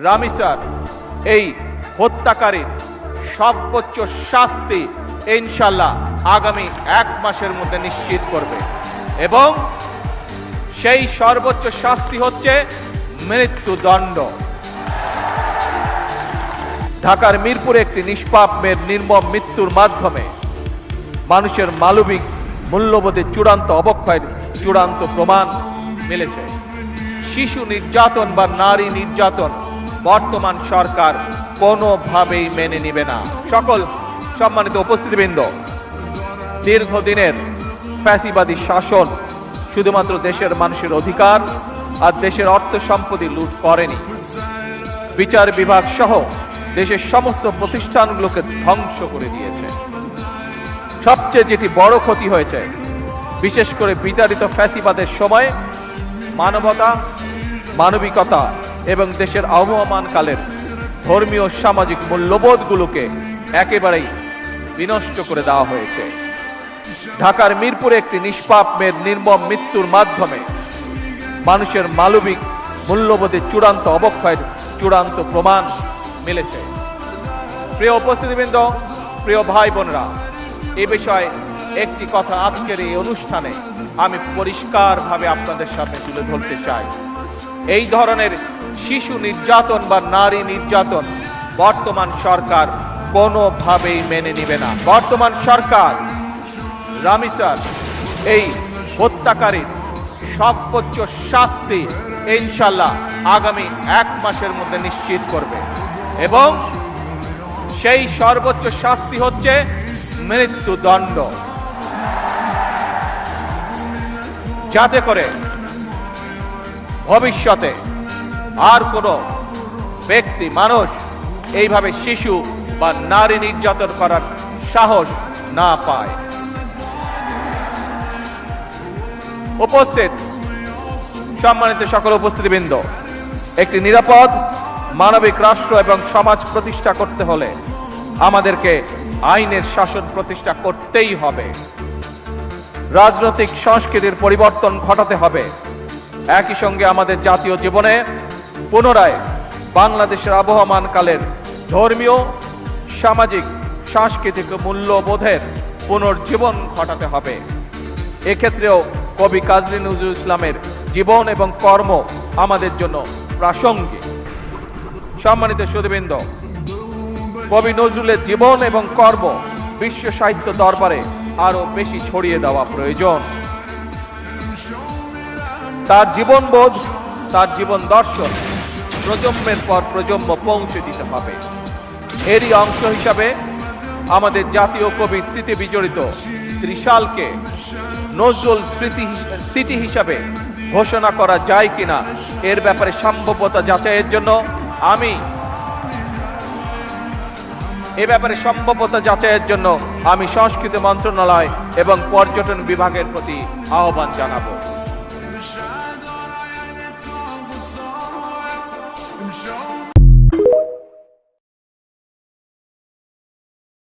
রামিসার এই হত্যাকারীর সর্বোচ্চ শাস্তি ইনশাআল্লাহ আগামী 1 মাসের মধ্যে নিশ্চিত করবে এবং সেই সর্বোচ্চ শাস্তি হচ্ছে মৃত্যুদণ্ড। ঢাকার মিরপুরে একটি নিষ্পাপ মেয়ের নির্মম মৃত্যুর মাধ্যমে মানুষের মানবিক মূল্যবোধের চূড়ান্ত অবক্ষয়ের চূড়ান্ত প্রমাণ মিলেছে। শিশু নির্যাতন বা নারী নির্যাতন বর্তমান সরকার কোনোভাবেই মেনে নিবে না। সকল সম্মানিত উপস্থিতিবৃন্দ, দীর্ঘদিনের ফ্যাসিবাদী শাসন শুধুমাত্র দেশের মানুষের অধিকার আর দেশের অর্থ সম্পত্তি লুট করেনি, বিচার বিভাগ সহ দেশের সমস্ত প্রতিষ্ঠানগুলোকে ধ্বংস করে দিয়েছে। সবচেয়ে যেটি বড় ক্ষতি হয়েছে, বিশেষ করে বিতাড়িত ফ্যাসিবাদের সময় মানবতা, মানবিকতা এবং দেশের আবহমানকালের ধর্মীয় সামাজিক মূল্যবোধগুলোকে একেবারেই বিনষ্ট করে দেওয়া হয়েছে। ঢাকার মিরপুরে একটি নিষ্পাপ মেয়ের নির্মম মৃত্যুর মাধ্যমে মানুষের মানবিক মূল্যবোধের চূড়ান্ত অবক্ষয়ের চূড়ান্ত প্রমাণ মিলেছে। প্রিয় উপস্থিতিবৃন্দ, প্রিয় ভাই বোনেরা, এ বিষয়ে একটি কথা আজকের এই অনুষ্ঠানে আমি পরিষ্কারভাবে আপনাদের সামনে তুলে ধরতে চাই। এই ধরনের শিশু নির্যাতন বা নারী নির্যাতন বর্তমান সরকার কোনোভাবেই মেনে নিবে না। বর্তমান সরকার রামিসার এই হত্যাকারীর সর্বোচ্চ শাস্তি ইনশাআল্লাহ আগামী 1 মাসের মধ্যে নিশ্চিত করবে এবং সেই সর্বোচ্চ শাস্তি হচ্ছে মৃত্যুদণ্ড, যাতে করে ভবিষ্যতে আর কোনো ব্যক্তি মানুষ এইভাবে শিশু বা নারী নির্যাতন করার সাহস না পায়। উপস্থিত সম্মানিত সকল উপস্থিতিবৃন্দ, একটি নিরাপদ মানবিক রাষ্ট্র এবং সমাজ প্রতিষ্ঠা করতে হলে আমাদেরকে আইনের শাসন প্রতিষ্ঠা করতেই হবে। রাজনৈতিক সংস্কৃতির পরিবর্তন ঘটাতে হবে। একই সঙ্গে আমাদের জাতীয় জীবনে পুনরায় বাংলাদেশের আবহমানকালের ধর্মীয়, সামাজিক, সাংস্কৃতিক মূল্যবোধের পুনর্জীবন ঘটাতে হবে। এক্ষেত্রেও কবি কাজী নজরুল ইসলামের জীবন এবং কর্ম আমাদের জন্য প্রাসঙ্গিক। সম্মানিত সুধীবৃন্দ, কবি নজরুলের জীবন এবং কর্ম বিশ্ব সাহিত্য দরবারে আরো বেশি ছড়িয়ে দেওয়া প্রয়োজন। তার জীবনবোধ, তার জীবন দর্শন প্রজন্মের পর প্রজন্ম পৌঁছে দিতে হবে। এরই অংশ হিসাবে আমাদের জাতীয় কবির স্মৃতি বিজড়িত ত্রিশালকে নজরুল স্মৃতি হিসাবে ঘোষণা করা যায় কিনা এর ব্যাপারে সম্ভাব্যতা যাচাইয়ের জন্য আমি সংস্কৃতি মন্ত্রণালয় এবং পর্যটন বিভাগের প্রতি আহ্বান জানাবো। Show